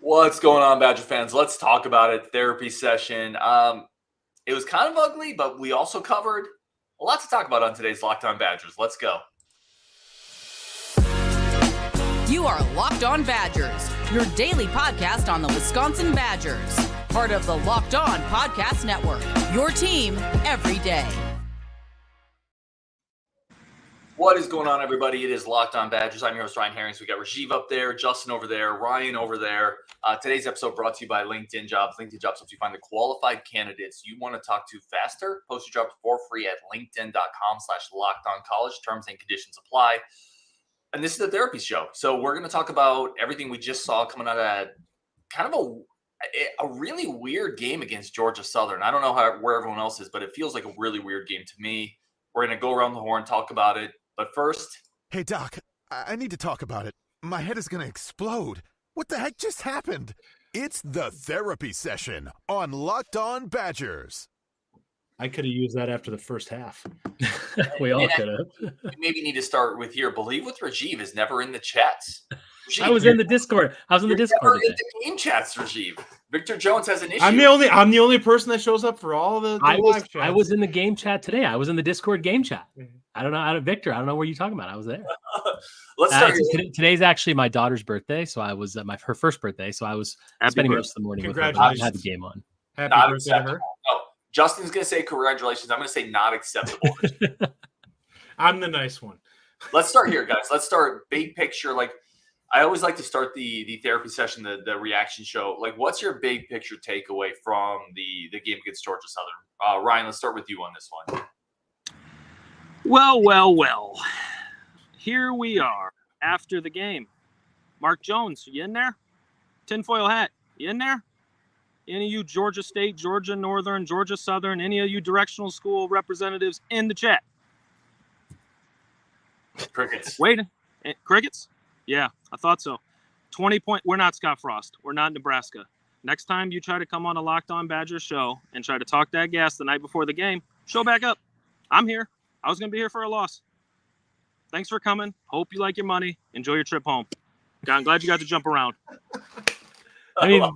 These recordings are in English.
What's going on, Badger fans? Let's talk about it. Therapy session. It was kind of ugly, but we also covered a lot to talk about on today's Locked On Badgers. Let's go. You are Locked On Badgers, your daily podcast on the Wisconsin Badgers. Part of the Locked On Podcast Network, your team every day. What is going on, everybody? It is Locked On Badgers. I'm your host, Ryan Herrings. We got Rajiv up there, Justin over there, Ryan over there. Today's episode brought to you by LinkedIn Jobs. LinkedIn Jobs helps you find the qualified candidates you want to talk to faster. Post your jobs for free at linkedin.com/lockedoncollege. Terms and conditions apply. And this is the therapy show. So we're going to talk about everything we just saw coming out of kind of a really weird game against Georgia Southern. I don't know where everyone else is, but it feels like a really weird game to me. We're going to go around the horn, talk about it. But first... Hey, Doc, I need to talk about it. My head is going to explode. What the heck just happened? It's the therapy session on Locked On Badgers. I could have used that after the first half. We all could have. We maybe need to start with here. Believe with Rajiv is never in the chats. Rajiv, I was in the Discord. I was in the Discord never today. in the game chats, Rajiv. Victor Jones has an issue. I'm the only person that shows up for all the live chats. I was in the game chat today. I was in the Discord game chat. I don't know. Victor, I don't know what you're talking about. I was there. Let's start. Today's actually my daughter's birthday, so I was her first birthday. So I was spending most of the morning with her. I had the game on. Happy birthday to her. Oh, Justin's going to say congratulations. I'm going to say not acceptable. I'm the nice one. Let's start here, guys. Let's start big picture. Like I always like to start the therapy session, the reaction show. Like, what's your big picture takeaway from the game against Georgia Southern? Ryan, let's start with you on this one. Well. Here we are after the game. Mark Jones, you in there? Tinfoil hat, you in there? Any of you Georgia State, Georgia Northern, Georgia Southern, any of you directional school representatives in the chat? Crickets. Waiting. Crickets? Yeah, I thought so. 20-point. We're not Scott Frost. We're not Nebraska. Next time you try to come on a Locked On Badgers show and try to talk that gas the night before the game, show back up. I'm here. I was going to be here for a loss. Thanks for coming. Hope you like your money. Enjoy your trip home. I'm glad you got to jump around. I mean,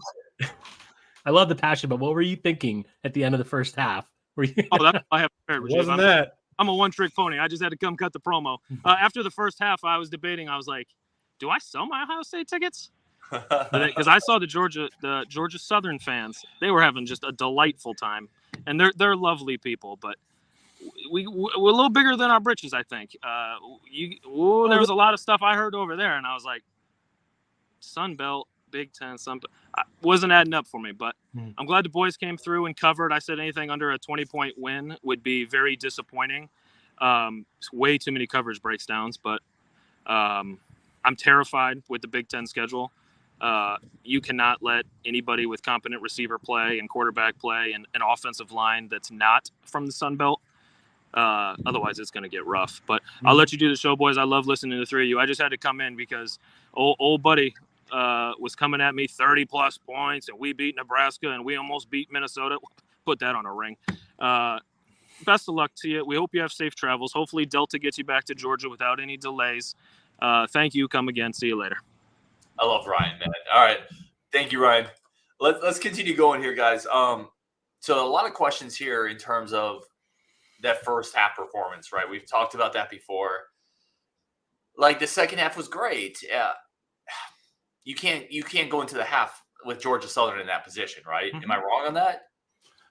I love the passion, but what were you thinking at the end of the first half? Were you... Oh, that's I have prepared. Wasn't that? I'm a one-trick pony. I just had to come cut the promo. After the first half, I was debating. I was like, do I sell my Ohio State tickets? Because I saw the Georgia Southern fans. They were having just a delightful time. And they're lovely people, but we're a little bigger than our britches, I think. There was a lot of stuff I heard over there, and I was like, Sun Belt, Big Ten, wasn't adding up for me. But I'm glad the boys came through and covered. I said anything under a 20-point win would be very disappointing. Way too many coverage breakdowns, but I'm terrified with the Big Ten schedule. You cannot let anybody with competent receiver play and quarterback play and an offensive line that's not from the Sun Belt. Otherwise it's going to get rough, but I'll let you do the show, boys. I love listening to the three of you. I just had to come in because old buddy was coming at me 30 plus points and we beat Nebraska and we almost beat Minnesota. Put that on a ring. Best of luck to you. We hope you have safe travels. Hopefully Delta gets you back to Georgia without any delays. Thank you. Come again. See you later. I love Ryan, man. All right. Thank you, Ryan. Let's continue going here, guys. So a lot of questions here in terms of that first half performance, right? We've talked about that before. Like the second half was great. You can't go into the half with Georgia Southern in that position, right? Am I wrong on that?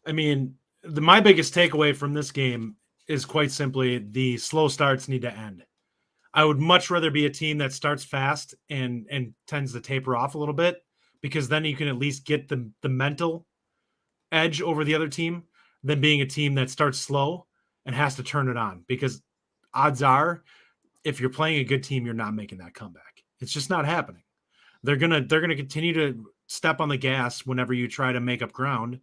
I mean, my biggest takeaway from this game is quite simply the slow starts need to end. I would much rather be a team that starts fast and tends to taper off a little bit, because then you can at least get the mental edge over the other team than being a team that starts slow and has to turn it on, because odds are if you're playing a good team, you're not making that comeback. It's just not happening. They're going to continue to step on the gas whenever you try to make up ground,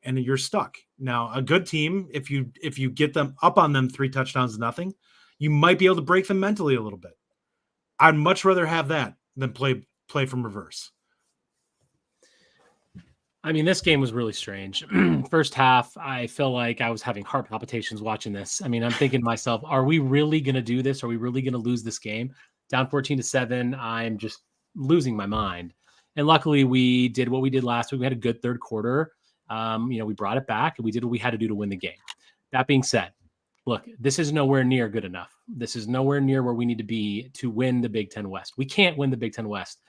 and you're stuck. Now, a good team, if you get them up on them 3 touchdowns to nothing, you might be able to break them mentally a little bit. I'd much rather have that than play from reverse. I mean, this game was really strange. First half, I feel like I was having heart palpitations watching this. I mean, I'm thinking to myself, are we really going to do this? Are we really going to lose this game? Down 14-7, I'm just losing my mind. And luckily we did what we did last week. We had a good third quarter. We brought it back and we did what we had to do to win the game. That being said, look, this is nowhere near good enough. This is nowhere near where we need to be to win the Big Ten West. We can't win the Big Ten West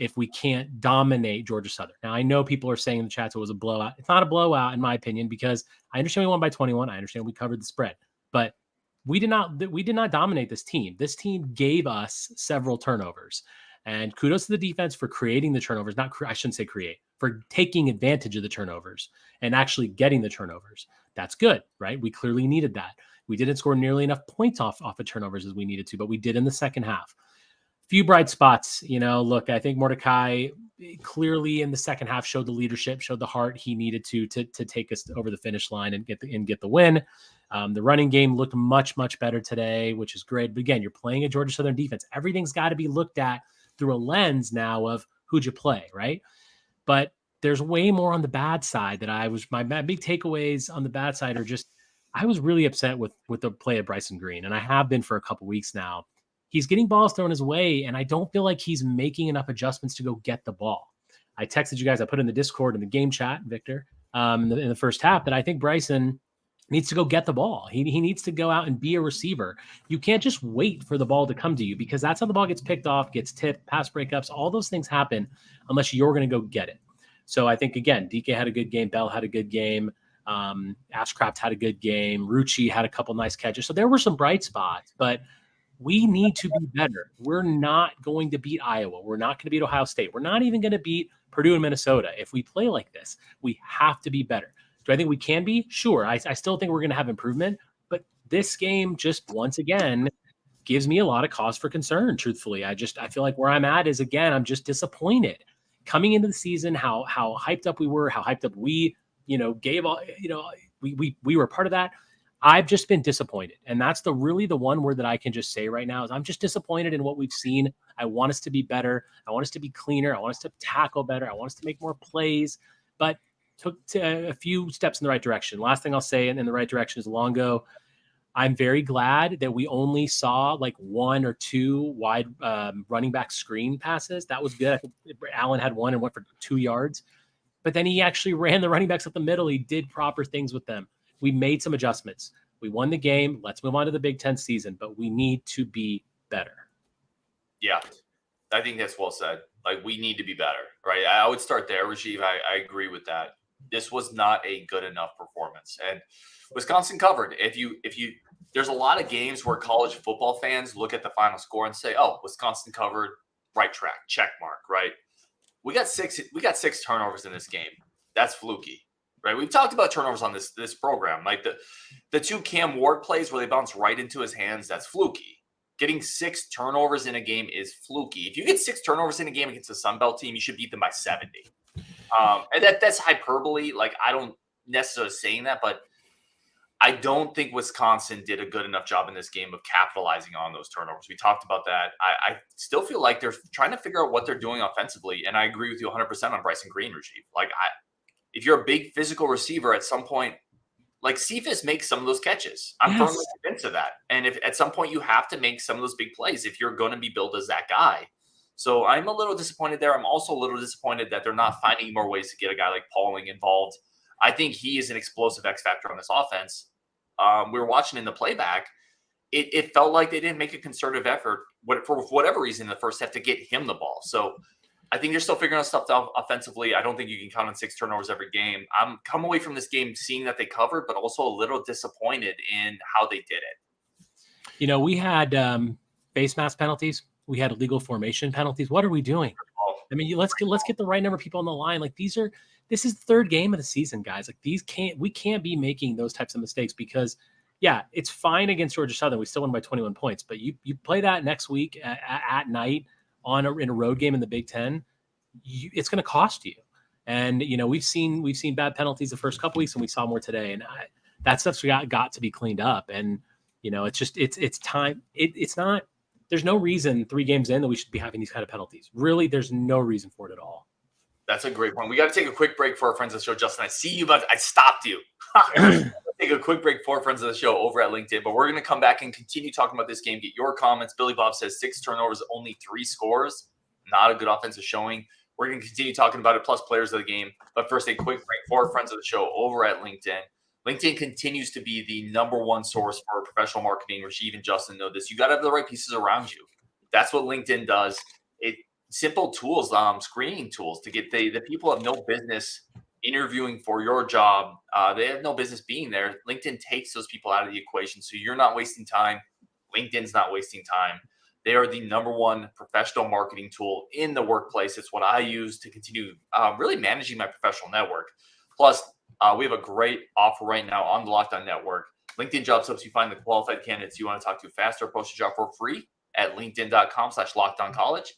if we can't dominate Georgia Southern. Now, I know people are saying in the chat it was a blowout. It's not a blowout, in my opinion, because I understand we won by 21. I understand we covered the spread, but we did not dominate this team. This team gave us several turnovers. And kudos to the defense for creating the turnovers. I shouldn't say create, for taking advantage of the turnovers and actually getting the turnovers. That's good, right? We clearly needed that. We didn't score nearly enough points off of turnovers as we needed to, but we did in the second half. Few bright spots, look, I think Mordecai clearly in the second half showed the leadership, showed the heart he needed to take us over the finish line and get the win. The running game looked much, much better today, which is great. But again, you're playing a Georgia Southern defense. Everything's got to be looked at through a lens now of who'd you play, right? But there's way more on the bad side my big takeaways on the bad side are just, I was really upset with the play of Bryson Green, and I have been for a couple weeks now. He's getting balls thrown his way, and I don't feel like he's making enough adjustments to go get the ball. I texted you guys, I put in the Discord in the game chat, Victor, in the first half, that I think Bryson needs to go get the ball. He needs to go out and be a receiver. You can't just wait for the ball to come to you, because that's how the ball gets picked off, gets tipped, pass breakups. All those things happen unless you're going to go get it. So I think, again, DK had a good game. Bell had a good game. Ashcraft had a good game. Rucci had a couple nice catches. So there were some bright spots, but we need to be better. We're not going to beat Iowa. We're not going to beat Ohio State. We're not even going to beat Purdue and Minnesota. If we play like this, we have to be better. Do I think we can be? Sure. I still think we're going to have improvement, but this game just once again gives me a lot of cause for concern. Truthfully, I feel like where I'm at is, again, I'm just disappointed coming into the season, how hyped up we were, how hyped up we, gave all, we were part of that. I've just been disappointed. And that's really the one word that I can just say right now is I'm just disappointed in what we've seen. I want us to be better. I want us to be cleaner. I want us to tackle better. I want us to make more plays, but took a few steps in the right direction. Last thing I'll say in the right direction is Longo. I'm very glad that we only saw like 1 or 2 wide running back screen passes. That was good. I think Allen had one and went for 2 yards, but then he actually ran the running backs up the middle. He did proper things with them. We made some adjustments. We won the game. Let's move on to the Big Ten season, but we need to be better. Yeah, I think that's well said. Like, we need to be better, right? I would start there, Rajiv. I agree with that. This was not a good enough performance, and Wisconsin covered. If you, there's a lot of games where college football fans look at the final score and say, "Oh, Wisconsin covered, right track, check mark." Right? We got 6 turnovers in this game. That's fluky, right? We've talked about turnovers on this program, like the 2 Cam Ward plays where they bounce right into his hands. That's fluky. Getting 6 turnovers in a game is fluky. If you get 6 turnovers in a game against a Sun Belt team, you should beat them by 70. And that's hyperbole. Like, I don't necessarily saying that, but I don't think Wisconsin did a good enough job in this game of capitalizing on those turnovers. We talked about that. I still feel like they're trying to figure out what they're doing offensively, and I agree with you 100% on Bryson Green, Rajiv. Like, if you're a big physical receiver at some point, like Cephas makes some of those catches. I'm firmly convinced of that. And if at some point you have to make some of those big plays if you're going to be billed as that guy. So I'm a little disappointed there. I'm also a little disappointed that they're not finding more ways to get a guy like Pauling involved. I think he is an explosive X factor on this offense. We were watching in the playback. It felt like they didn't make a concerted effort for whatever reason in the first half to get him the ball. So I think they're still figuring out stuff offensively. I don't think you can count on 6 turnovers every game. I'm come away from this game seeing that they covered, but also a little disappointed in how they did it. We had face mask penalties. We had illegal formation penalties. What are we doing? I mean, let's get the right number of people on the line. Like, this is the 3rd game of the season, guys. Like, we can't be making those types of mistakes because, yeah, it's fine against Georgia Southern. We still won by 21 points, but you play that next week at night in a road game in the Big Ten, it's going to cost you. And we've seen bad penalties the first couple weeks, and we saw more today. And that stuff's got to be cleaned up. And it's time. It's not. There's no reason 3 games in that we should be having these kind of penalties. Really, there's no reason for it at all. That's a great point. We got to take a quick break for our friends of the show. Justin, I see you, but I stopped you. Take a quick break for our friends of the show over at LinkedIn, but we're going to come back and continue talking about this game. Get your comments. Billy Bob says 6 turnovers, only 3 scores. Not a good offensive showing. We're going to continue talking about it, plus players of the game. But first, a quick break for our friends of the show over at LinkedIn. LinkedIn continues to be the #1 source for professional marketing. Rajiv and Justin know this. You got to have the right pieces around you. That's what LinkedIn does. Simple tools, screening tools to get the people who have no business interviewing for your job. They have no business being there. LinkedIn takes those people out of the equation, so you're not wasting time. LinkedIn's not wasting time. They are the #1 professional marketing tool in the workplace. It's what I use to continue really managing my professional network. Plus, we have a great offer right now on the Locked On Network. LinkedIn Jobs helps you find the qualified candidates you want to talk to faster. Post your job for free at linkedin.com/lockedoncollege.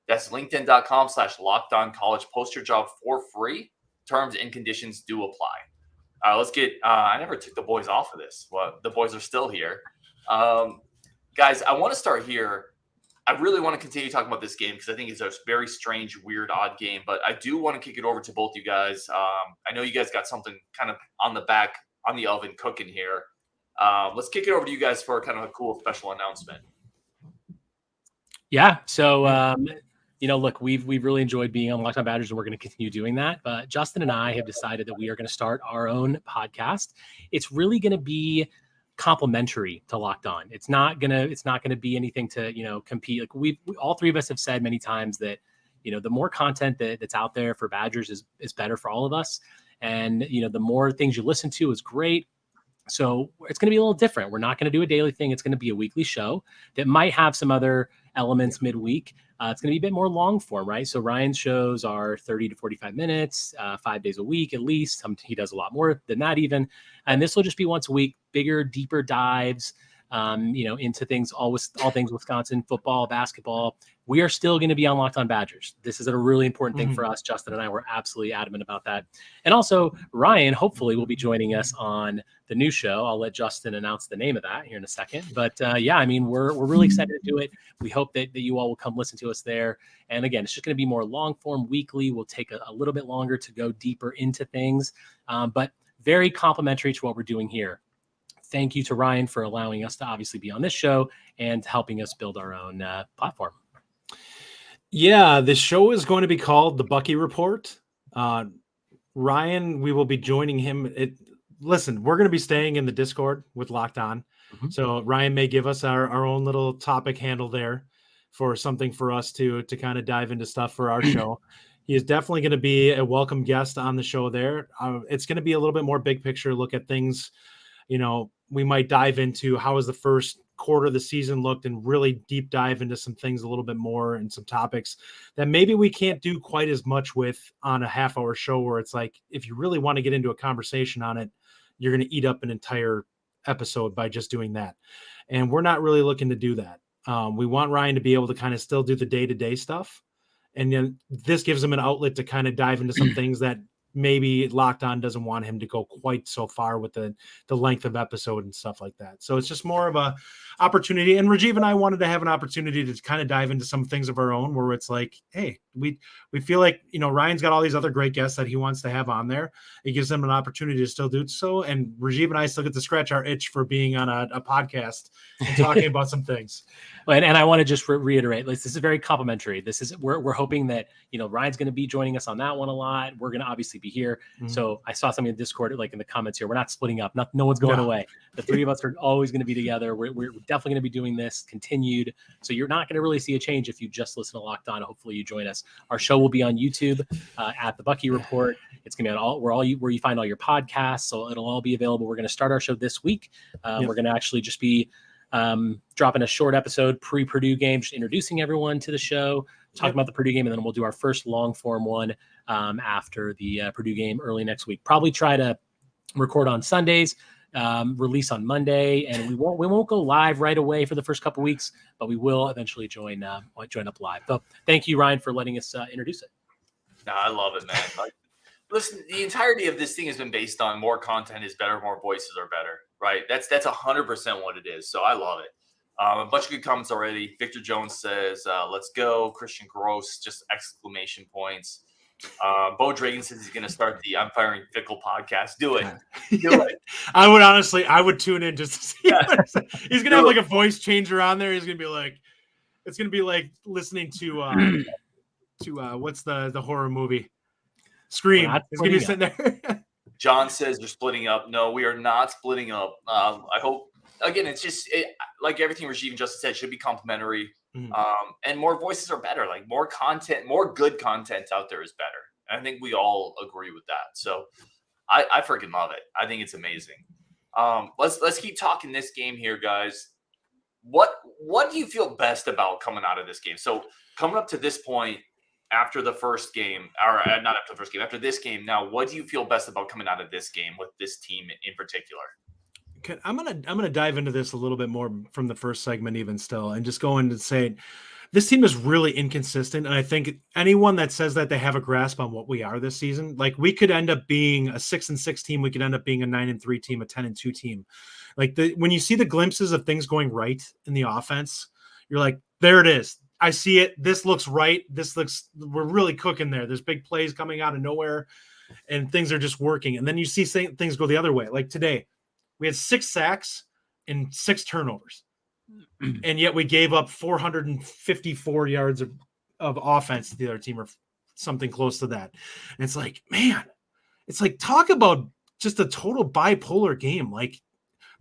That's linkedin.com/lockedoncollege. Post your job for free. Terms and conditions do apply. Let's get I never took the boys off of this. Well, the boys are still here. Guys, I want to start here. I really want to continue talking about this game because I think it's a very strange, weird, odd game. But I do want to kick it over to both you guys. I know you guys got something kind of on the oven cooking here. Let's kick it over to you guys for kind of a cool special announcement. Yeah. So, look, we've really enjoyed being on Locked On Badgers, and we're going to continue doing that. But Justin and I have decided that we are going to start our own podcast. It's really going to be complementary to Locked On. It's not gonna be anything to compete. Like we all three of us have said many times that the more content that's out there for Badgers is better for all of us, and the more things you listen to is great. So it's going to be a little different. We're not going to do a daily thing. It's going to be a weekly show that might have some other elements midweek. It's going to be a bit more long form, right? So Ryan's shows are 30 to 45 minutes, 5 days a week at least. He does a lot more than that even. And this will just be once a week, bigger, deeper dives, into things, all things Wisconsin, football, basketball. We are still going to be on Locked On Badgers. This is a really important thing for us. Justin and I were absolutely adamant about that. And also Ryan, hopefully, will be joining us on the new show. I'll let Justin announce the name of that here in a second. But we're really excited to do it. We hope that you all will come listen to us there. And again, it's just going to be more long form weekly. We'll take a little bit longer to go deeper into things, but very complimentary to what we're doing here. Thank you to Ryan for allowing us to obviously be on this show and helping us build our own platform. Yeah, the show is going to be called The Bucky Report. Ryan, we will be joining him. Listen, we're going to be staying in the Discord with Locked On. Mm-hmm. So Ryan may give us our own little topic handle there for something for us to kind of dive into stuff for our show. He is definitely going to be a welcome guest on the show there. It's going to be a little bit more big picture look at things. We might dive into how has the first quarter of the season looked and really deep dive into some things a little bit more and some topics that maybe we can't do quite as much with on a half-hour show, where it's like, if you really want to get into a conversation on it, you're going to eat up an entire episode by just doing that. And we're not really looking to do that. We want Ryan to be able to kind of still do the day-to-day stuff. And then this gives him an outlet to kind of dive into some things that maybe Locked On doesn't want him to go quite so far with the length of episode and stuff like that. So it's just more of a opportunity. And Rajiv and I wanted to have an opportunity to kind of dive into some things of our own, where it's like, hey, we feel like, Ryan's got all these other great guests that he wants to have on there. It gives them an opportunity to still do so. And Rajiv and I still get to scratch our itch for being on a podcast and talking about some things. And I want to just reiterate, this is very complimentary. We're hoping that, Ryan's going to be joining us on that one a lot. We're going to obviously be here. Mm-hmm. So I saw something in Discord, like in the comments here, we're not splitting up. No one's going away. The three of us are always going to be together. We're definitely going to be doing this continued. So you're not going to really see a change if you just listen to Locked On. Hopefully you join us. Our show will be on YouTube at The Bucky Report. It's going to be on where you find all your podcasts. So it'll all be available. We're going to start our show this week. We're going to actually just be dropping a short episode pre-Purdue game, just introducing everyone to the show, talking about the Purdue game, and then we'll do our first long form one after the Purdue game early next week. Probably try to record on Sundays, release on Monday, and we won't go live right away for the first couple weeks, but we will eventually join up live. So thank you, Ryan, for letting us introduce it. No, I love it, man. Listen, the entirety of this thing has been based on more content is better, more voices are better, right? That's 100% what it is. So I love it. A bunch of good comments already. Victor Jones says, let's go. Christian Gross, just exclamation points. Bo Dragan says he's going to start the I'm Firing Fickell podcast. Do it. Do it. I would tune in just to see. Yeah. He's going to have like a voice changer on there. He's going to be like, it's going to be like listening to what's the horror movie? Scream. It's gonna be sitting there. John says they're splitting up. No, we are not splitting up. I hope, again, it's just like everything Rajiv and Justin said, should be complimentary. And more voices are better. Like more content, more good content out there is better. And I think we all agree with that. So I freaking love it. I think it's amazing. Let's keep talking this game here, guys. What do you feel best about coming out of this game? So coming up to this point, after the first game, or not after the first game, after this game, now what do you feel best about coming out of this game with this team in particular? Okay, I'm gonna dive into this a little bit more from the first segment, even still, and just go in and say this team is really inconsistent. And I think anyone that says that they have a grasp on what we are this season, like we could end up being a 6-6 team, we could end up being a 9-3 team, a 10-2 team. Like when you see the glimpses of things going right in the offense, you're like, there it is. I see it. This looks right. We're really cooking there. There's big plays coming out of nowhere and things are just working. And then you see things go the other way. Like today, we had 6 sacks and 6 turnovers. And yet we gave up 454 yards of offense to the other team or something close to that. And it's like, man, it's like, talk about just a total bipolar game. Like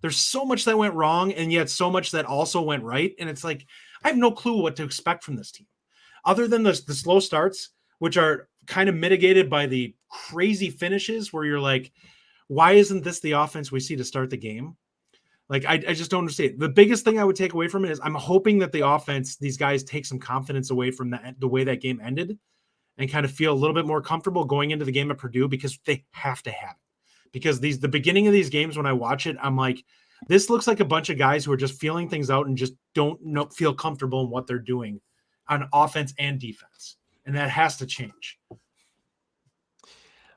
there's so much that went wrong and yet so much that also went right. And it's like, I have no clue what to expect from this team other than the slow starts, which are kind of mitigated by the crazy finishes where you're like, why isn't this the offense we see to start the game? Like, I just don't understand. The biggest thing I would take away from it is I'm hoping that the offense, these guys take some confidence away from the way that game ended and kind of feel a little bit more comfortable going into the game at Purdue because they have to have it. Because the beginning of these games, when I watch it, I'm like, this looks like a bunch of guys who are just feeling things out and just don't feel comfortable in what they're doing on offense and defense. And that has to change.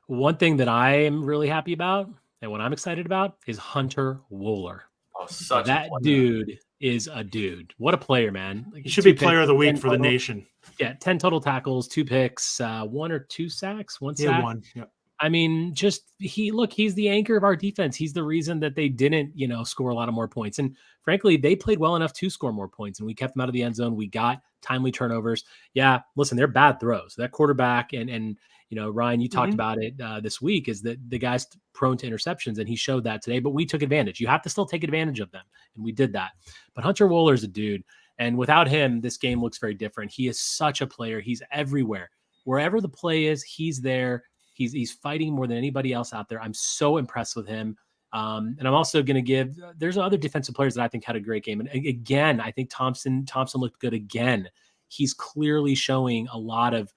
One thing that I am really happy about and what I'm excited about is Hunter Wohler. Oh, such that dude is a dude. What a player, man. He should be player of the week for the nation. Yeah, 10 total tackles, 2 picks, 1 or 2 sacks, 1 sack. Yeah, 1. Yep. I mean, he's the anchor of our defense. He's the reason that they didn't, score a lot of more points. And frankly, they played well enough to score more points and we kept them out of the end zone. We got timely turnovers. Yeah. Listen, they're bad throws. That quarterback and Ryan, you talked about it this week, is that the guy's prone to interceptions and he showed that today, but we took advantage. You have to still take advantage of them. And we did that. But Hunter Wohler is a dude. And without him, this game looks very different. He is such a player. He's everywhere. Wherever the play is, he's there. He's fighting more than anybody else out there. I'm so impressed with him. And I'm also going to there's other defensive players that I think had a great game. And again, I think Thompson looked good again. He's clearly showing a lot of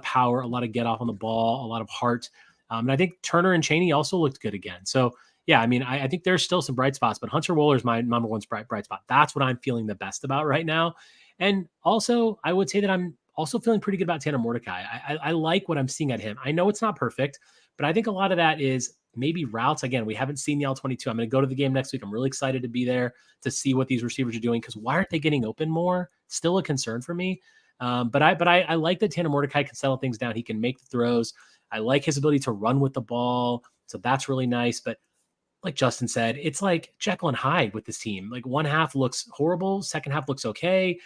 power, a lot of get off on the ball, a lot of heart. And I think Turner and Chaney also looked good again. So yeah, I mean, I think there's still some bright spots, but Hunter Wohler is my number one bright spot. That's what I'm feeling the best about right now. And also I would say that I'm also feeling pretty good about Tanner Mordecai. I like what I'm seeing at him. I know it's not perfect, but I think a lot of that is maybe routes. Again, we haven't seen the L22. I'm going to go to the game next week. I'm really excited to be there to see what these receivers are doing, because why aren't they getting open more? Still a concern for me. But I like that Tanner Mordecai can settle things down. He can make the throws. I like his ability to run with the ball. So that's really nice. But like Justin said, it's like Jekyll and Hyde with this team. Like one half looks horrible. Second half looks okay.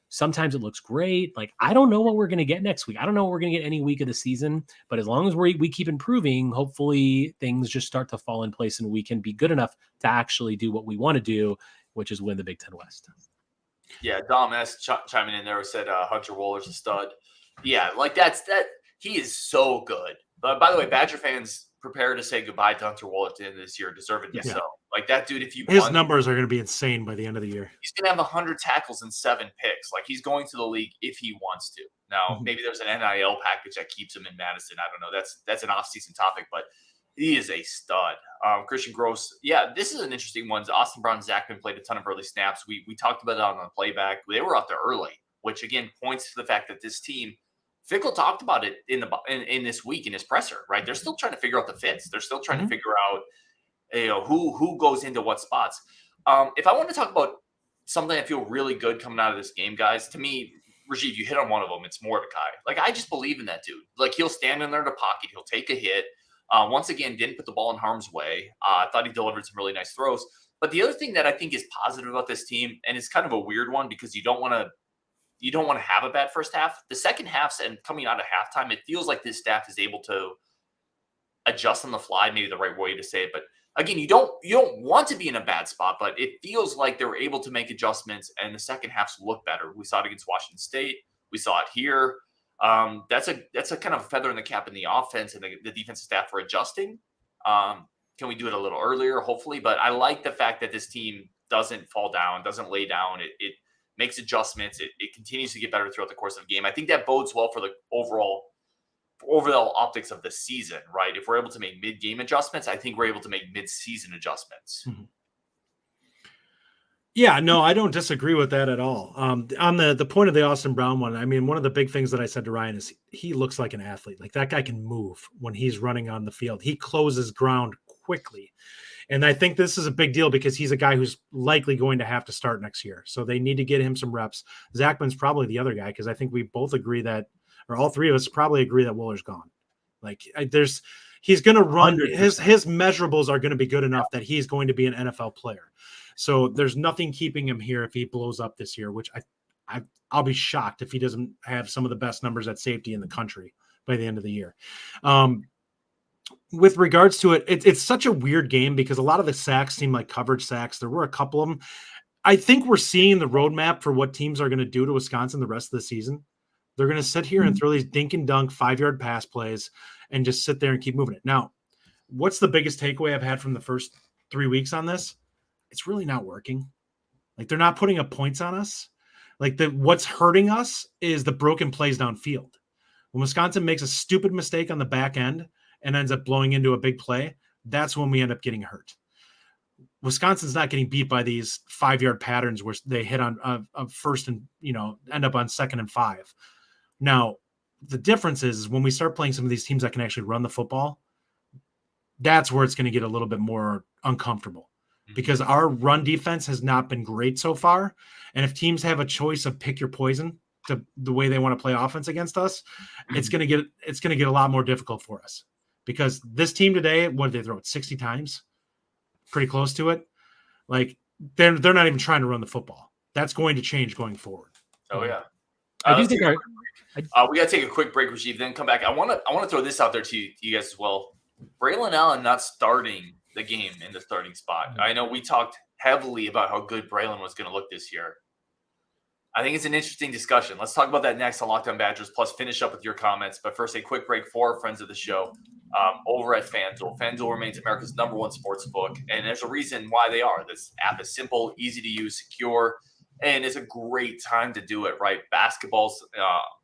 Sometimes it looks great. Like, I don't know what we're going to get next week. I don't know what we're going to get any week of the season, but as long as we keep improving, hopefully things just start to fall in place and we can be good enough to actually do what we want to do, which is win the Big Ten West. Yeah, Dom S chiming in there said Hunter Wohler's a stud. Yeah, like he is so good. But by the way, Badger fans, prepare to say goodbye to Hunter Wohler at the end of this year, deservedly so. Like that dude, his numbers are going to be insane by the end of the year. He's going to have 100 tackles and 7 picks. Like he's going to the league if he wants to. Now, maybe there's an NIL package that keeps him in Madison. I don't know. That's an off-season topic, but he is a stud. Christian Gross, yeah, this is an interesting one. Austin Brown and Zachman played a ton of early snaps. We talked about it on the playback. They were out there early, which again points to the fact that this team, Fickell talked about it in this week in his presser, right? They're still trying to figure out the fits. They're still trying to figure out, who goes into what spots. If I want to talk about something I feel really good coming out of this game, guys, to me, Rajiv, you hit on one of them. It's Mordecai. Like, I just believe in that dude. Like, he'll stand in there in the pocket. He'll take a hit. Once again, didn't put the ball in harm's way. I thought he delivered some really nice throws. But the other thing that I think is positive about this team, and it's kind of a weird one because you don't want to you don't want to have a bad first half. The second half and coming out of halftime, it feels like this staff is able to adjust on the fly, maybe the right way to say it. But again, you don't want to be in a bad spot, but it feels like they were able to make adjustments and the second halves look better. We saw it against Washington State. We saw it here. That's a kind of feather in the cap in the offense and the defensive staff for adjusting. Can we do it a little earlier? Hopefully. But I like the fact that this team doesn't fall down, doesn't lay down. It makes adjustments. It continues to get better throughout the course of the game. I think that bodes well for the overall optics of the season, right? If we're able to make mid-game adjustments, I think we're able to make mid-season adjustments. Mm-hmm. Yeah, no, I don't disagree with that at all. On the point of the Austin Brown one, I mean, one of the big things that I said to Ryan is he looks like an athlete. Like that guy can move when he's running on the field. He closes ground quickly. And I think this is a big deal because he's a guy who's likely going to have to start next year. So they need to get him some reps. Zachman's probably the other guy because I think we both agree that, or all three of us probably agree that Wooler's gone. Like he's going to run. 100%. His measurables are going to be good enough that he's going to be an NFL player. So there's nothing keeping him here if he blows up this year, which I'll be shocked if he doesn't have some of the best numbers at safety in the country by the end of the year. With regards to it, it's such a weird game because a lot of the sacks seem like coverage sacks. There were a couple of them. I think we're seeing the roadmap for what teams are going to do to Wisconsin the rest of the season. They're going to sit here and throw these dink and dunk 5-yard pass plays and just sit there and keep moving it. Now, what's the biggest takeaway I've had from the first 3 weeks on this? It's really not working. Like they're not putting up points on us. Like what's hurting us is the broken plays downfield. When Wisconsin makes a stupid mistake on the back end and ends up blowing into a big play, that's when we end up getting hurt. Wisconsin's not getting beat by these 5-yard patterns where they hit on first and, end up on 2nd and 5. Now, the difference is when we start playing some of these teams that can actually run the football, that's where it's going to get a little bit more uncomfortable. Because our run defense has not been great so far. And if teams have a choice of pick your poison to the way they want to play offense against us, it's going to get a lot more difficult for us. Because this team today, what did they throw it 60 times? Pretty close to it. Like they're not even trying to run the football. That's going to change going forward. Oh yeah. I do think we got to take a quick break, Rajiv, then come back. I want to throw this out there to you guys as well. Braelon Allen not starting the game in the starting spot. I know we talked heavily about how good Braelon was going to look this year. I think it's an interesting discussion. Let's talk about that next on Locked On Badgers, plus finish up with your comments. But first, a quick break for our friends of the show over at FanDuel. FanDuel remains America's #1 sports book, and there's a reason why they are. This app is simple, easy to use, secure, and it's a great time to do it, right? Basketball's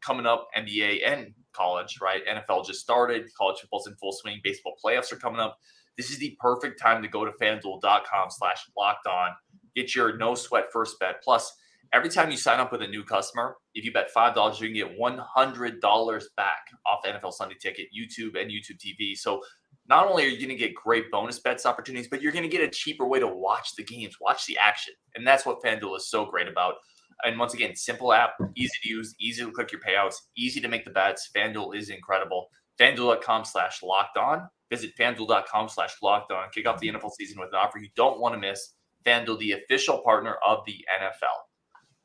coming up, NBA and college, right? NFL just started. College football's in full swing. Baseball playoffs are coming up. This is the perfect time to go to FanDuel.com/lockedon. Get your no sweat first bet. Plus, every time you sign up with a new customer, if you bet $5, you can get $100 back off NFL Sunday Ticket, YouTube, and YouTube TV. So not only are you going to get great bonus bets opportunities, but you're going to get a cheaper way to watch the games, watch the action. And that's what FanDuel is so great about. And once again, simple app, easy to use, easy to click your payouts, easy to make the bets. FanDuel is incredible. FanDuel.com/lockedon. Visit FanDuel.com/lockedon. Kick off the NFL season with an offer you don't want to miss. FanDuel, the official partner of the NFL.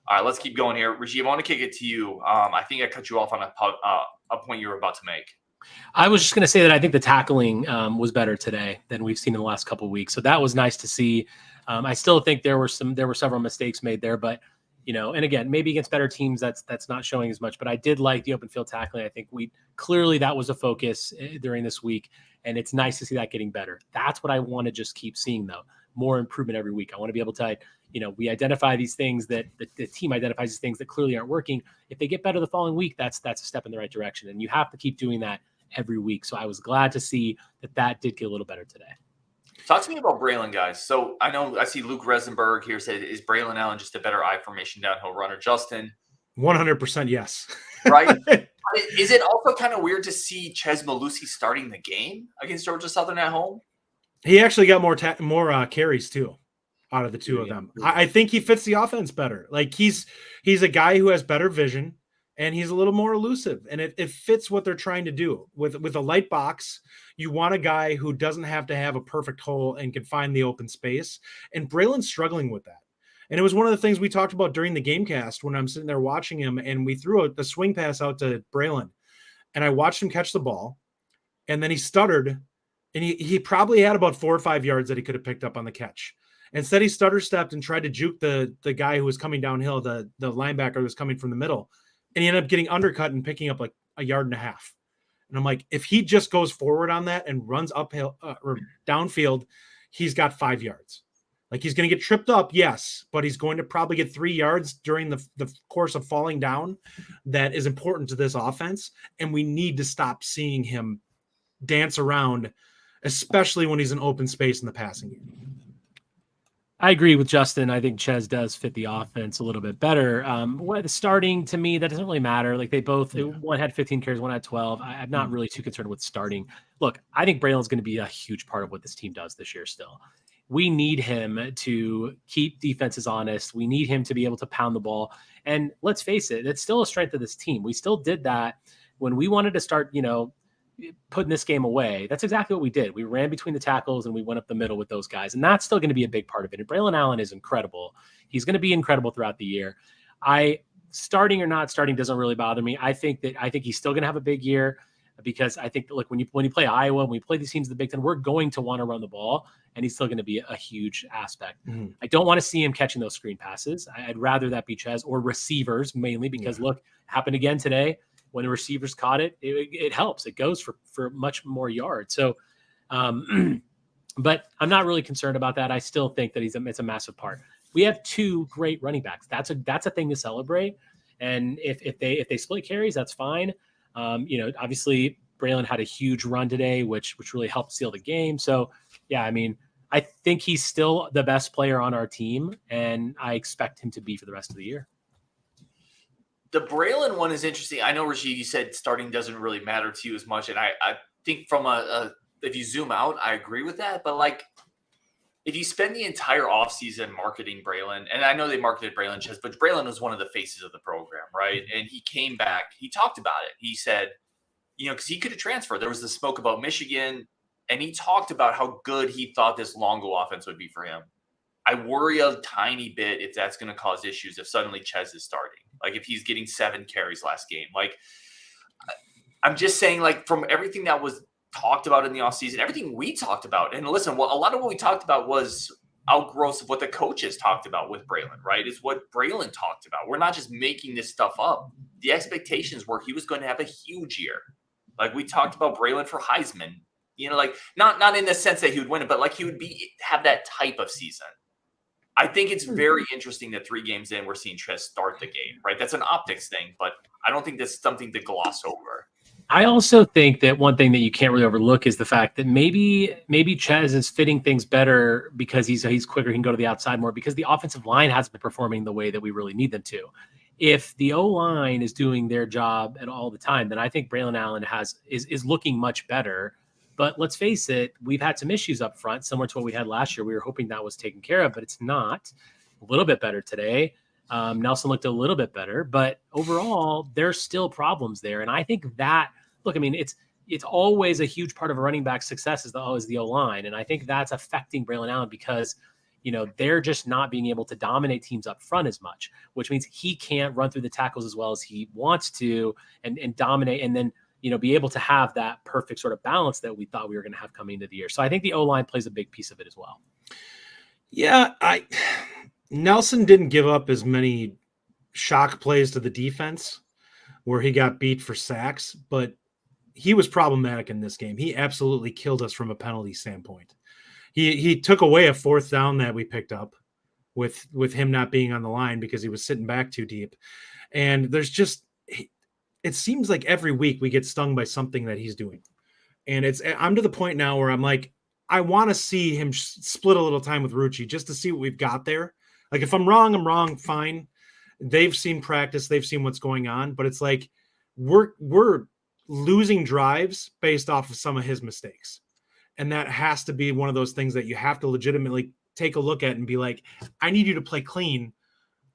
All right, let's keep going here. Rajiv, I want to kick it to you. I think I cut you off on a point you were about to make. I was just going to say that I think the tackling was better today than we've seen in the last couple of weeks. So that was nice to see. I still think there were several mistakes made there, but and again, maybe against better teams, that's not showing as much, but I did like the open field tackling. I think that was a focus during this week, and it's nice to see that getting better. That's what I want to just keep seeing though. More improvement every week. I want to be able to, we identify these things that the team identifies these things that clearly aren't working. If they get better the following week, that's a step in the right direction. And you have to keep doing that every week. So I was glad to see that did get a little better today. Talk to me about Braelon, guys. So I see Luke Resenberg here said, is Braelon Allen just a better I formation downhill runner? Justin? 100% yes. Right? Is it also kind of weird to see Chez Mellusi starting the game against Georgia Southern at home? He actually got more carries too out of the two of them. I think he fits the offense better. Like he's a guy who has better vision and he's a little more elusive, and it fits what they're trying to do with a light box. You want a guy who doesn't have to have a perfect hole and can find the open space. And Braelon's struggling with that. And it was one of the things we talked about during the Gamecast when I'm sitting there watching him, and we threw a swing pass out to Braelon, and I watched him catch the ball, and then he stuttered, and he probably had about 4 or 5 yards that he could have picked up on the catch. Instead, he stutter stepped and tried to juke the guy who was coming downhill, the linebacker who was coming from the middle, and he ended up getting undercut and picking up like 1.5 yards. And I'm like, if he just goes forward on that and runs uphill or downfield, he's got 5 yards. Like, he's going to get tripped up, yes, but he's going to probably get 3 yards during the course of falling down. That is important to this offense, and we need to stop seeing him dance around, especially when he's in open space in the passing game. I agree with Justin. I think Ches does fit the offense a little bit better. Starting, to me, that doesn't really matter. Like, they both, one had 15 carries, one had 12. I'm not really too concerned with starting. Look, I think Braelon's going to be a huge part of what this team does this year still. We need him to keep defenses honest. We need him to be able to pound the ball. And let's face it, it's still a strength of this team. We still did that when we wanted to start, putting this game away. That's exactly what we did. We ran between the tackles and we went up the middle with those guys. And that's still going to be a big part of it. And Braelon Allen is incredible. He's going to be incredible throughout the year. Starting or not starting doesn't really bother me. I think he's still going to have a big year, because I think, when you play Iowa, when we play these teams in the Big Ten, we're going to want to run the ball, and he's still going to be a huge aspect. Mm-hmm. I don't want to see him catching those screen passes. I'd rather that be Ches or receivers mainly, because look, happened again today. When the receivers caught it, it helps. It goes for much more yards. So, but I'm not really concerned about that. I still think that it's a massive part. We have 2 great running backs. That's a thing to celebrate. And if they split carries, that's fine. Obviously Braelon had a huge run today, which really helped seal the game. So yeah, I mean, I think he's still the best player on our team, and I expect him to be for the rest of the year. The Braelon one is interesting. I know, Rashid, you said starting doesn't really matter to you as much. And I think from if you zoom out, I agree with that. But like, if you spend the entire offseason marketing Braelon, and I know they marketed Braelon Ches, but Braelon was one of the faces of the program, right? And he came back. He talked about it. He said, because he could have transferred. There was the smoke about Michigan, and he talked about how good he thought this Longo offense would be for him. I worry a tiny bit if that's going to cause issues if suddenly Ches is starting. Like, if he's getting 7 carries last game. Like, I'm just saying, like, from everything that was talked about in the offseason, everything we talked about, and listen, a lot of what we talked about was outgrowths of what the coaches talked about with Braelon, right? Is what Braelon talked about. We're not just making this stuff up. The expectations were he was going to have a huge year. Like, we talked about Braelon for Heisman, like not in the sense that he would win it, but like he would have that type of season. I think it's very interesting that 3 games in, we're seeing Ches start the game, right? That's an optics thing, but I don't think that's something to gloss over. I also think that one thing that you can't really overlook is the fact that maybe Ches is fitting things better because he's quicker, he can go to the outside more, because the offensive line hasn't been performing the way that we really need them to. If the O-line is doing their job at all the time, then I think Braelon Allen is looking much better. But let's face it, we've had some issues up front, similar to what we had last year. We were hoping that was taken care of, but it's not. A little bit better today. Nelson looked a little bit better, but overall, there's still problems there. And I think that, look, I mean, it's always a huge part of a running back's success is the O-line. And I think that's affecting Braelon Allen because, they're just not being able to dominate teams up front as much, which means he can't run through the tackles as well as he wants to and dominate. And then, be able to have that perfect sort of balance that we thought we were going to have coming into the year. So I think the O-line plays a big piece of it as well. Yeah, Nelson didn't give up as many shock plays to the defense where he got beat for sacks, but he was problematic in this game. He absolutely killed us from a penalty standpoint. He took away a 4th down that we picked up with him not being on the line because he was sitting back too deep. And there's just, it seems like every week we get stung by something that he's doing. And I'm to the point now where I'm like, I want to see him split a little time with Rucci just to see what we've got there. Like, if I'm wrong, fine. They've seen practice. They've seen what's going on, but it's like, we're losing drives based off of some of his mistakes. And that has to be one of those things that you have to legitimately take a look at and be like, I need you to play clean,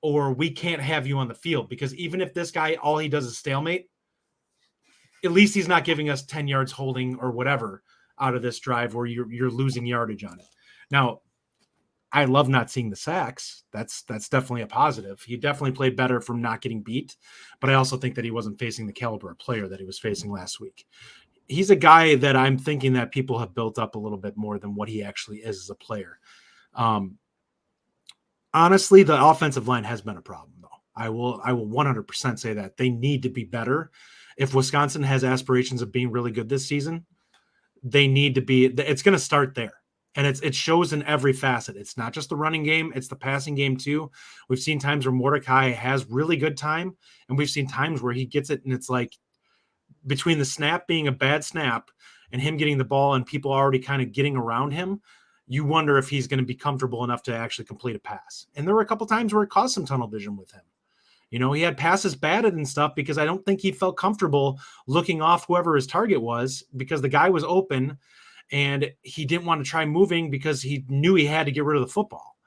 or we can't have you on the field. Because even if this guy, all he does is stalemate, at least he's not giving us 10 yards holding or whatever out of this drive where you're losing yardage on it. Now, I love not seeing the sacks. That's definitely a positive. He definitely played better from not getting beat, but I also think that he wasn't facing the caliber of player that he was facing last week. He's a guy that I'm thinking that people have built up a little bit more than what he actually is as a player. Honestly, the offensive line has been a problem, though. I will 100% say that they need to be better. If Wisconsin has aspirations of being really good this season, they need to be. It's going to start there, and it shows in every facet. It's not just the running game; it's the passing game too. We've seen times where Mordecai has really good time, and we've seen times where he gets it, and it's like between the snap being a bad snap and him getting the ball and people already kind of getting around him, you wonder if he's going to be comfortable enough to actually complete a pass. And there were a couple times where it caused some tunnel vision with him. You know, he had passes batted and stuff because I don't think he felt comfortable looking off whoever his target was because the guy was open and he didn't want to try moving because he knew he had to get rid of the football.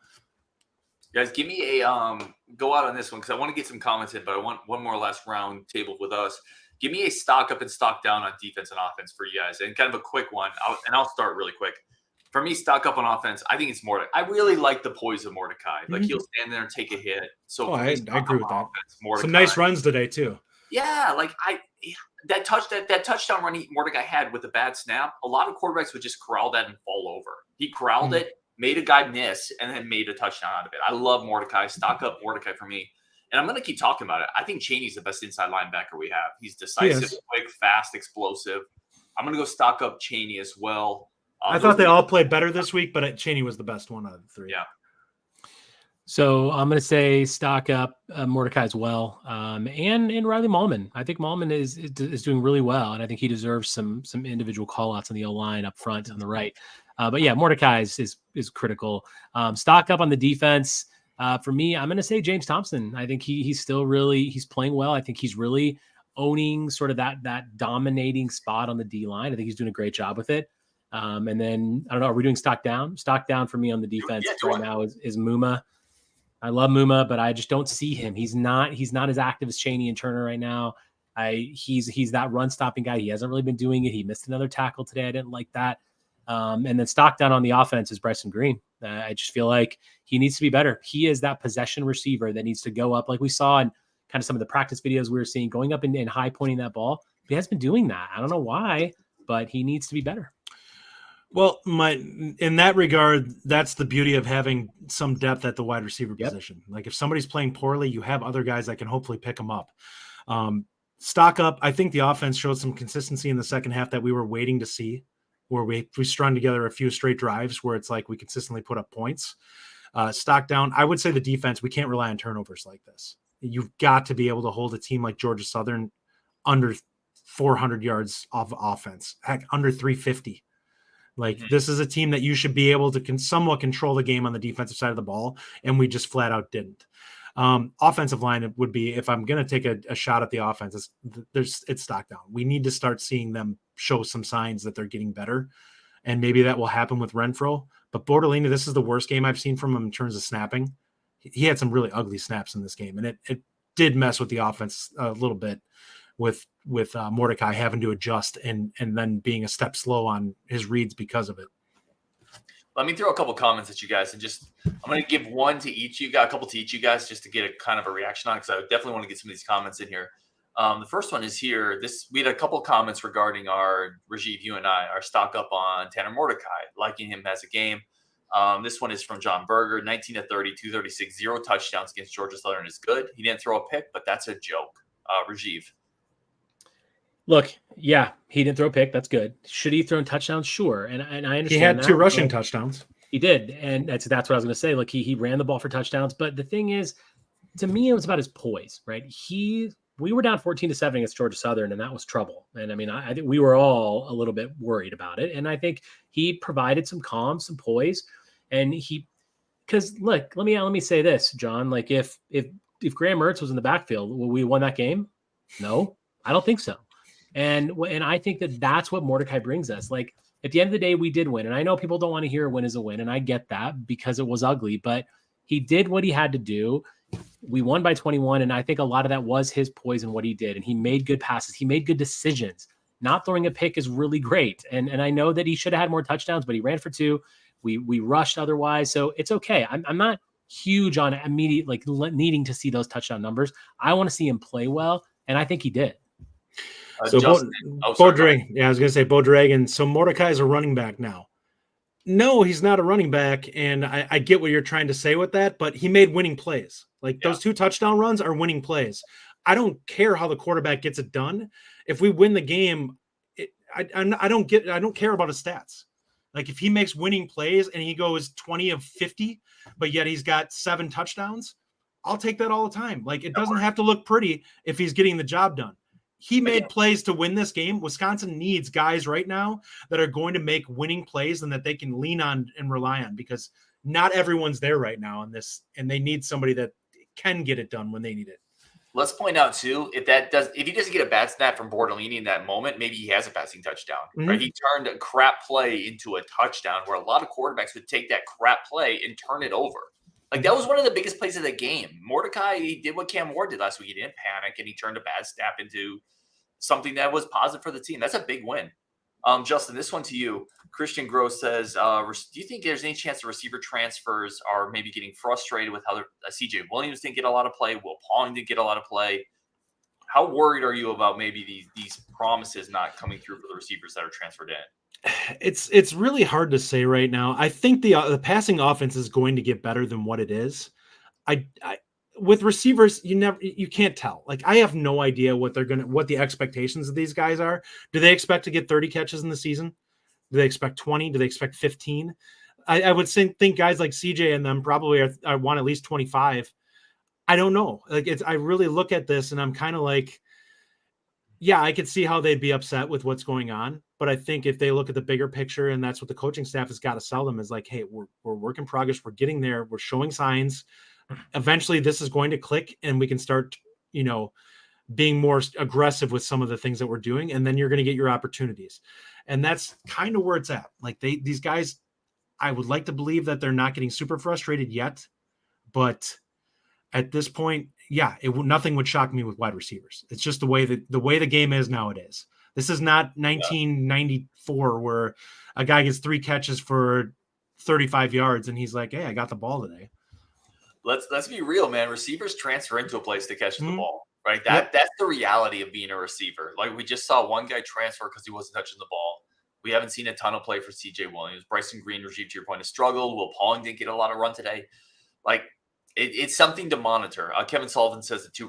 Guys, give me a go out on this one because I want to get some comments in, but I want one more last round table with us. Give me a stock up and stock down on defense and offense for you guys, and kind of a quick one. I'll start really quick. For me, stock up on offense, I think it's Mordecai. I really like the poise of Mordecai. Like he'll stand there and take a hit. So I agree with that. Offense, some nice runs today too. Yeah, like that touchdown run Mordecai had with a bad snap. A lot of quarterbacks would just corral that and fall over. He corralled it, made a guy miss, and then made a touchdown out of it. I love Mordecai. Stock up Mordecai for me. And I'm going to keep talking about it. I think Chaney's the best inside linebacker we have. He's decisive, quick, fast, explosive. I'm going to go stock up Chaney as well. I thought they all played better this week, but Chaney was the best one out of the three. Yeah. So I'm going to say stock up Mordecai as well, and Riley Mahlman. I think Mahlman is doing really well, and I think he deserves some individual call-outs on the O-line up front on the right. But yeah, Mordecai is critical. Stock up on the defense. For me, I'm going to say James Thompson. I think he's playing well. I think he's really owning sort of that dominating spot on the D-line. I think he's doing a great job with it. And then I don't know, are we doing stock down? Stock down for me on the defense right now is Muma. I love Muma, but I just don't see him. He's not as active as Chaney and Turner right now. He's that run stopping guy. He hasn't really been doing it. He missed another tackle today. I didn't like that. And then stock down on the offense is Bryson Green. I just feel like he needs to be better. He is that possession receiver that needs to go up, like we saw in kind of some of the practice videos we were seeing, going up and high pointing that ball. He has been doing that. I don't know why, but he needs to be better. Well, in that regard, that's the beauty of having some depth at the wide receiver position. Like if somebody's playing poorly, you have other guys that can hopefully pick them up. Stock up. I think the offense showed some consistency in the second half that we were waiting to see, where we strung together a few straight drives where it's like we consistently put up points. Stock down. I would say the defense, we can't rely on turnovers like this. You've got to be able to hold a team like Georgia Southern under 400 yards of offense, heck, under 350. Like this is a team that you should be able to somewhat control the game on the defensive side of the ball, and we just flat out didn't. Offensive line would be, if I'm going to take a shot at the offense, it's stock down. We need to start seeing them show some signs that they're getting better, and maybe that will happen with Renfro. But Bortolini, this is the worst game I've seen from him in terms of snapping. He had some really ugly snaps in this game, and it did mess with the offense a little bit with Mordecai having to adjust and then being a step slow on his reads because of it. Let me throw a couple comments at you guys, and I'm going to give one to each you guys, a couple to each you guys, just to get a kind of a reaction on it, because I definitely want to get some of these comments in here. The first one is here. We had a couple comments regarding Rajiv, you and I, our stock up on Tanner Mordecai, liking him as a game. This one is from John Berger, 19 to 30, 236, 0 touchdowns against Georgia Southern is good. He didn't throw a pick, but that's a joke. Rajiv. Look, yeah, he didn't throw a pick. That's good. Should he have thrown touchdowns? Sure. And I understand he had 2 rushing touchdowns. He did. And that's what I was going to say. Like he ran the ball for touchdowns. But the thing is, to me, it was about his poise, right? We were down 14-7 against Georgia Southern, and that was trouble. And I mean, I think we were all a little bit worried about it. And I think he provided some calm, some poise. And because look, let me say this, John, like if Graham Mertz was in the backfield, will we won that game? No, I don't think so. And I think that's what Mordecai brings us. Like at the end of the day, we did win. And I know people don't want to hear a win is a win. And I get that because it was ugly, but he did what he had to do. We won by 21. And I think a lot of that was his poise and what he did. And he made good passes. He made good decisions. Not throwing a pick is really great. And I know that he should have had more touchdowns, but he ran for 2. We rushed otherwise, so it's okay. I'm not huge on immediate needing to see those touchdown numbers. I want to see him play well, and I think he did. So Justin, I was going to say Bo Dragon. So Mordecai is a running back now. No, he's not a running back, and I get what you're trying to say with that, but he made winning plays. Like those 2 touchdown runs are winning plays. I don't care how the quarterback gets it done. If we win the game, I don't care about his stats. Like if he makes winning plays and he goes 20 of 50, but yet he's got 7 touchdowns, I'll take that all the time. Like it doesn't have to look pretty if he's getting the job done. He made plays to win this game. Wisconsin needs guys right now that are going to make winning plays and that they can lean on and rely on, because not everyone's there right now in this, and they need somebody that can get it done when they need it. Let's point out too, if he doesn't get a bad snap from Bordolini in that moment, maybe he has a passing touchdown. Mm-hmm. Right? He turned a crap play into a touchdown, where a lot of quarterbacks would take that crap play and turn it over. Like that was one of the biggest plays of the game. Mordecai, he did what Cam Ward did last week. He didn't panic, and he turned a bad snap into something that was positive for the team. That's a big win. Justin, this one to you. Christian Gross says, do you think there's any chance the receiver transfers are maybe getting frustrated with how CJ Williams didn't get a lot of play, Will Pong didn't get a lot of play? How worried are you about maybe these promises not coming through for the receivers that are transferred in? It's really hard to say right now. I think the passing offense is going to get better than what it is. With receivers, you can't tell. Like I have no idea what the expectations of these guys are. Do they expect to get 30 catches in the season? Do they expect 20? Do they expect 15? I would think guys like CJ and them probably I want at least 25. I don't know. Like I really look at this and I'm kind of like, yeah, I could see how they'd be upset with what's going on. But I think if they look at the bigger picture, and that's what the coaching staff has got to sell them, is like, hey, we're work in progress. We're getting there. We're showing signs. Eventually this is going to click and we can start, being more aggressive with some of the things that we're doing. And then you're going to get your opportunities. And that's kind of where it's at. Like these guys, I would like to believe that they're not getting super frustrated yet, but at this point, yeah, nothing would shock me with wide receivers. It's just the way the game is nowadays. This is not 1994 where a guy gets 3 catches for 35 yards and he's like, hey, I got the ball today. Let's be real, man. Receivers transfer into a place to catch the ball, right? That's the reality of being a receiver. Like we just saw one guy transfer because he wasn't touching the ball. We haven't seen a ton of play for CJ Williams. Bryson Green, Rajiv, to your point, has struggled. Will Pong didn't get a lot of run today. Like it's something to monitor. Kevin Sullivan says the 2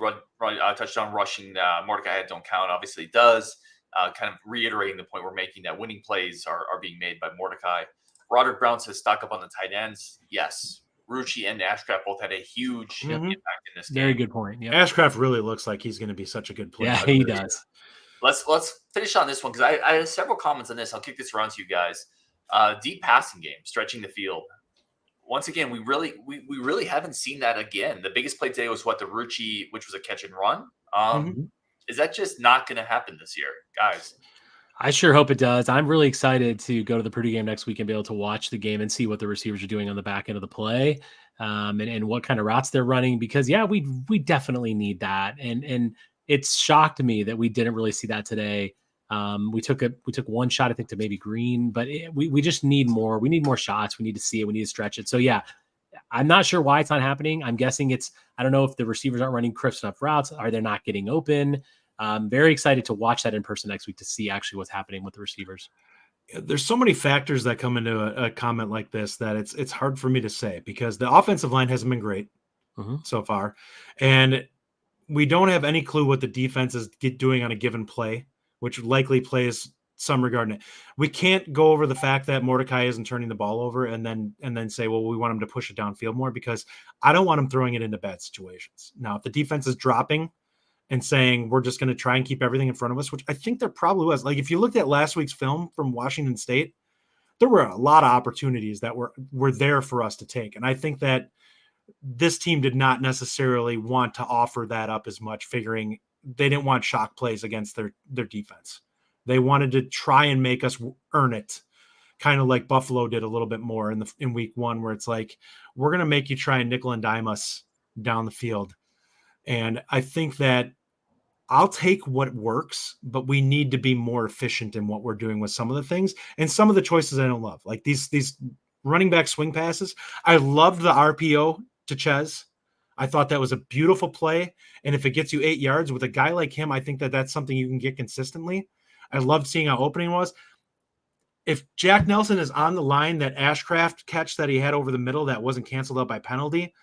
touchdown rushing Mordecai don't count. Obviously it does. Kind of reiterating the point we're making that winning plays are being made by Mordecai. Roderick Brown says stock up on the tight ends. Yes. Rucci and Ashcraft both had a huge impact in this game. Very good point. Yep. Ashcraft really looks like he's going to be such a good player. Yeah, he does. Let's finish on this one because I have several comments on this. I'll kick this around to you guys. Deep passing game, stretching the field. Once again, we really haven't seen that again. The biggest play today was the Rucci, which was a catch and run. Is that just not going to happen this year, guys? I sure hope it does. I'm really excited to go to the Purdue game next week and be able to watch the game and see what the receivers are doing on the back end of the play, and what kind of routes they're running. Because we definitely need that. And it's shocked me that we didn't really see that today. We took one shot, I think, to maybe Green, but we just need more. We need more shots. We need to see it. We need to stretch it. So yeah, I'm not sure why it's not happening. I'm guessing I don't know if the receivers aren't running crisp enough routes. Are they not getting open? I'm very excited to watch that in person next week to see actually what's happening with the receivers. There's so many factors that come into a comment like this that it's hard for me to say, because the offensive line hasn't been great so far. And we don't have any clue what the defense is doing on a given play, which likely plays some regard in it. We can't go over the fact that Mordecai isn't turning the ball over and then say, well, we want him to push it downfield more, because I don't want him throwing it into bad situations. Now, if the defense is dropping and saying we're just going to try and keep everything in front of us, which I think there probably was. Like if you looked at last week's film from Washington State, there were a lot of opportunities that were there for us to take. And I think that this team did not necessarily want to offer that up as much, figuring they didn't want shock plays against their defense. They wanted to try and make us earn it, kind of like Buffalo did a little bit more in week 1, where it's like, we're going to make you try and nickel and dime us down the field. And I think that I'll take what works, but we need to be more efficient in what we're doing with some of the things and some of the choices I don't love. Like these running back swing passes. I loved the RPO to Ches. I thought that was a beautiful play. And if it gets you 8 yards with a guy like him, I think that that's something you can get consistently. I loved seeing how opening was. If Jack Nelson is on the line, that Ashcraft catch that he had over the middle that wasn't canceled out by penalty,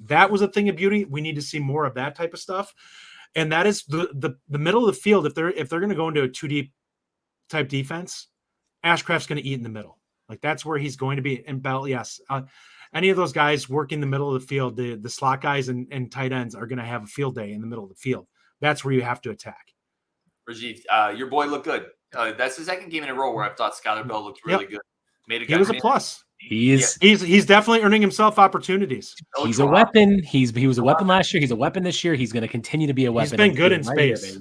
that was a thing of beauty. We need to see more of that type of stuff. And that is the middle of the field. If they're going to go into a 2 deep type defense, Ashcraft's going to eat in the middle. Like that's where he's going to be. And Bell, yes. Any of those guys working the middle of the field, the slot guys and tight ends are going to have a field day in the middle of the field. That's where you have to attack. Rajiv, your boy looked good. That's the second game in a row where I thought Skylar Bell looked really good. He was a plus. He's definitely earning himself opportunities. He's a weapon. He was a weapon last year. He's a weapon this year. He's going to continue to be a weapon. He's been good in space.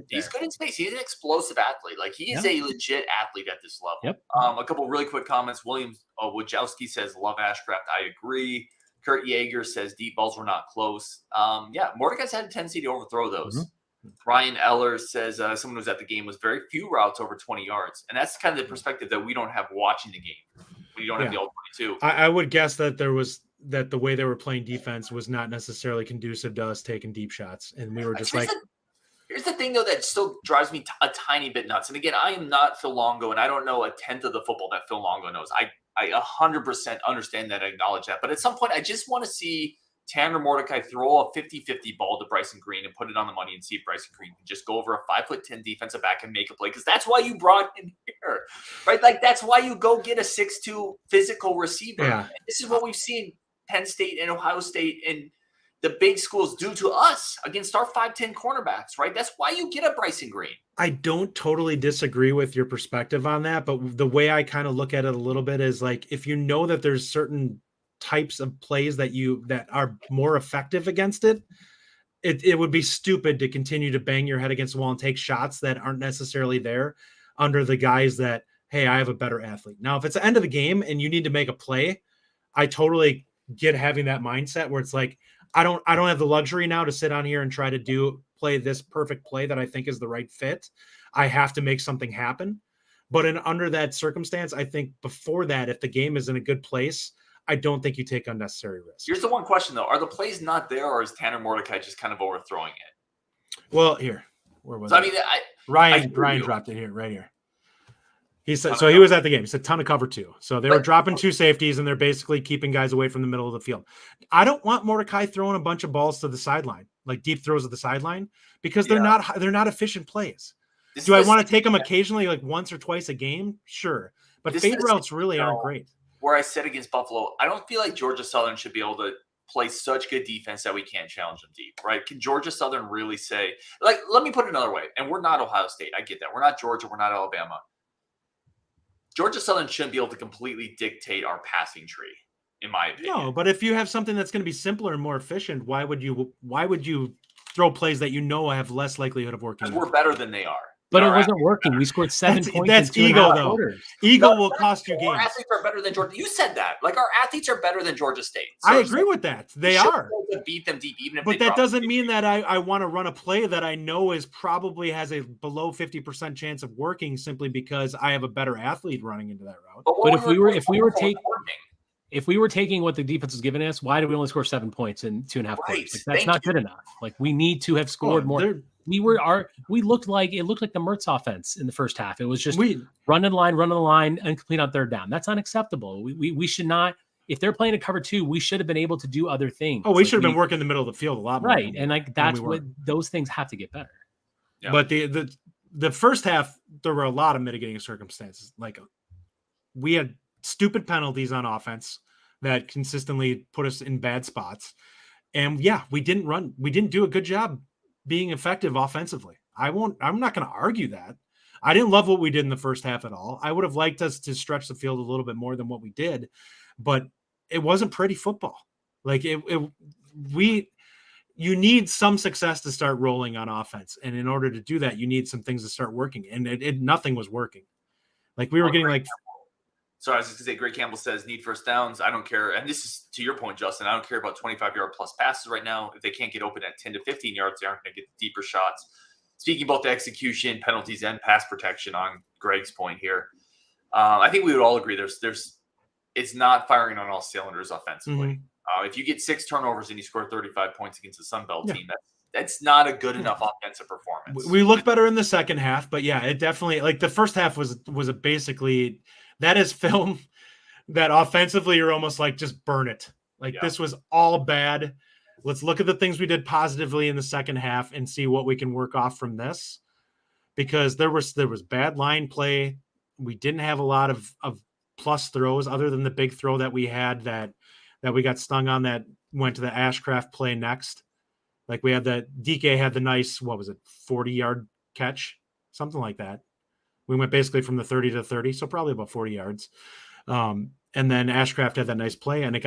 He's good in space. He's an explosive athlete. Like he is a legit athlete at this level. Yep. A couple really quick comments. William Wojciechowski says, "Love Ashcraft." I agree. Kurt Yeager says, "Deep balls were not close." Mordecai's had a tendency to overthrow those. Mm-hmm. Ryan Eller says someone who was at the game was very few routes over 20 yards, and that's kind of the perspective that we don't have watching the game. You don't have the all 22. I would guess that the way they were playing defense was not necessarily conducive to us taking deep shots. And we were just here's the thing though, that still drives me a tiny bit nuts. And again, I am not Phil Longo and I don't know a tenth of the football that Phil Longo knows. I 100% understand that. I acknowledge that. But at some point I just want to see Tanner Mordecai throw a 50-50 ball to Bryson Green and put it on the money and see if Bryson Green can just go over a 5'10" defensive back and make a play. Because that's why you brought him here, right? Like that's why you go get a 6'2" physical receiver. Yeah. And this is what we've seen Penn State and Ohio State and the big schools do to us against our 5'10" cornerbacks, right? That's why you get a Bryson Green. I don't totally disagree with your perspective on that, but the way I kind of look at it a little bit is like if you know that there's certain types of plays that are more effective against it would be stupid to continue to bang your head against the wall and take shots that aren't necessarily there under the guys that, hey, I have a better athlete. Now, if it's the end of the game and you need to make a play, I totally get having that mindset where it's like, I don't have the luxury now to sit on here and try to play this perfect play that I think is the right fit. I have to make something happen. But under that circumstance, I think before that, if the game is in a good place, I don't think you take unnecessary risks. Here's the one question, though. Are the plays not there, or is Tanner Mordecai just kind of overthrowing it? Well, here. Where was it? Ryan dropped it here, right here. He said he was at the game. He said ton of cover two. So they were dropping two safeties, and they're basically keeping guys away from the middle of the field. I don't want Mordecai throwing a bunch of balls to the sideline, like deep throws at the sideline, because they're not efficient plays. Do I want to take them occasionally, like once or twice a game? Sure. But fade routes really aren't great. Where I said against Buffalo, I don't feel like Georgia Southern should be able to play such good defense that we can't challenge them deep, right? Can Georgia Southern really say, like, let me put it another way, and we're not Ohio State. I get that. We're not Georgia. We're not Alabama. Georgia Southern shouldn't be able to completely dictate our passing tree, in my opinion. No, but if you have something that's going to be simpler and more efficient, why would you throw plays that you know have less likelihood of working? Because we're better than they are. But it wasn't working. We scored 7 points. That's ego, though. Ego will cost you games. Our athletes are better than Georgia. You said that. Like, our athletes are better than Georgia State. So I agree with that. They are. To beat them deep, even if but that doesn't mean that I want to run a play that I know is probably has a below 50% chance of working simply because I have a better athlete running into that route. But if we were taking what the defense was giving us, why did we only score 7 points in 2.5 quarters? Like, that's not good enough. Like, we need to have scored more. It looked like the Mertz offense in the first half. It was just run in the line, incomplete on third down. That's unacceptable. We should not. If they're playing a cover two, we should have been able to do other things. Oh, we should have been working the middle of the field a lot more. Right, and like that's what those things have to get better. Yeah. But the first half, there were a lot of mitigating circumstances. Like we had stupid penalties on offense that consistently put us in bad spots, and we didn't do a good job being effective offensively. I'm not going to argue that. I didn't love what we did in the first half at all. I would have liked us to stretch the field a little bit more than what we did, but it wasn't pretty football. Like you need some success to start rolling on offense. And in order to do that, you need some things to start working. And nothing was working. Like we were getting like, so I was just going to say, Greg Campbell says, need first downs. I don't care. And this is to your point, Justin. I don't care about 25-yard plus passes right now. If they can't get open at 10 to 15 yards, they aren't going to get deeper shots. Speaking about the execution, penalties, and pass protection on Greg's point here, I think we would all agree it's not firing on all cylinders offensively. Mm-hmm. If you get 6 turnovers and you score 35 points against the Sun Belt team, that's not a good enough offensive performance. We look better in the second half, but yeah, it definitely, like, the first half was a basically, that is film that offensively you're almost like, just burn it. Like, this was all bad. Let's look at the things we did positively in the second half and see what we can work off from this, because there was bad line play. We didn't have a lot of plus throws other than the big throw that we had that we got stung on, that went to the Ashcraft play next. Like, we had DK had the nice, 40-yard catch, something like that. We went basically from the 30 to 30, so probably about 40 yards. And then Ashcraft had that nice play, and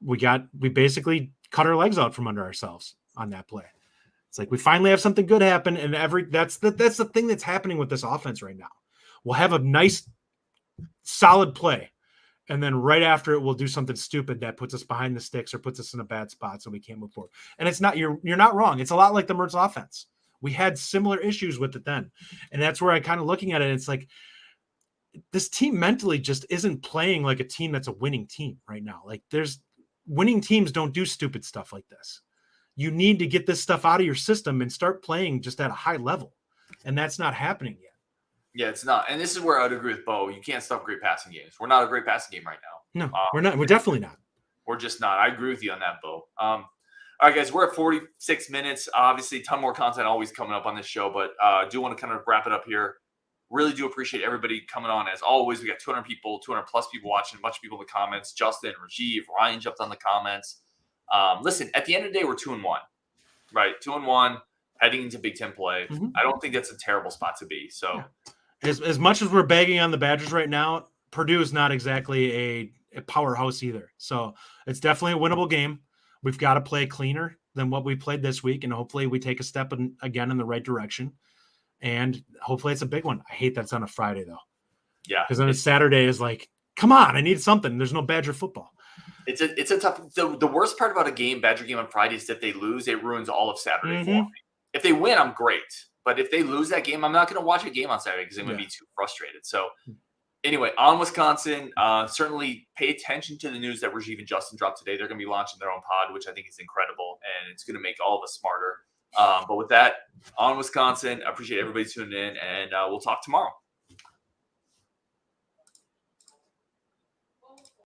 we basically cut our legs out from under ourselves on that play. It's like, we finally have something good happen, and that's the thing that's happening with this offense right now. We'll have a nice, solid play, and then right after it, we'll do something stupid that puts us behind the sticks or puts us in a bad spot so we can't move forward. And it's not, you're not wrong. It's a lot like the Mertz offense. We had similar issues with it then. And that's where I kind of looking at it, it's like, this team mentally just isn't playing like a team that's a winning team right now. Like, winning teams don't do stupid stuff like this. You need to get this stuff out of your system and start playing just at a high level. And that's not happening yet. Yeah, it's not. And this is where I'd agree with Bo. You can't stop great passing games. We're not a great passing game right now. No, we're not. We're definitely not. We're just not. I agree with you on that, Bo. All right, guys, we're at 46 minutes. Obviously, a ton more content always coming up on this show, but I do want to kind of wrap it up here. Really do appreciate everybody coming on. As always, we got 200 plus people watching, a bunch of people in the comments. Justin, Rajiv, Ryan jumped on the comments. Listen, at the end of the day, we're 2-1, right? 2-1, heading into Big Ten play. Mm-hmm. I don't think that's a terrible spot to be. So. Yeah. As much as we're bagging on the Badgers right now, Purdue is not exactly a powerhouse either. So it's definitely a winnable game. We've got to play cleaner than what we played this week, and hopefully we take a step again in the right direction. And hopefully it's a big one. I hate that's on a Friday, though. Yeah. Because then Saturday is like, come on, I need something. There's no Badger football. It's a tough – the worst part about a Badger game on Friday is that if they lose, it ruins all of Saturday for me. If they win, I'm great. But if they lose that game, I'm not going to watch a game on Saturday because I'm going to be too frustrated. So anyway, on Wisconsin, certainly pay attention to the news that Rajiv and Justin dropped today. They're going to be launching their own pod, which I think is incredible, and it's going to make all of us smarter. But with that, on Wisconsin, I appreciate everybody tuning in, and we'll talk tomorrow.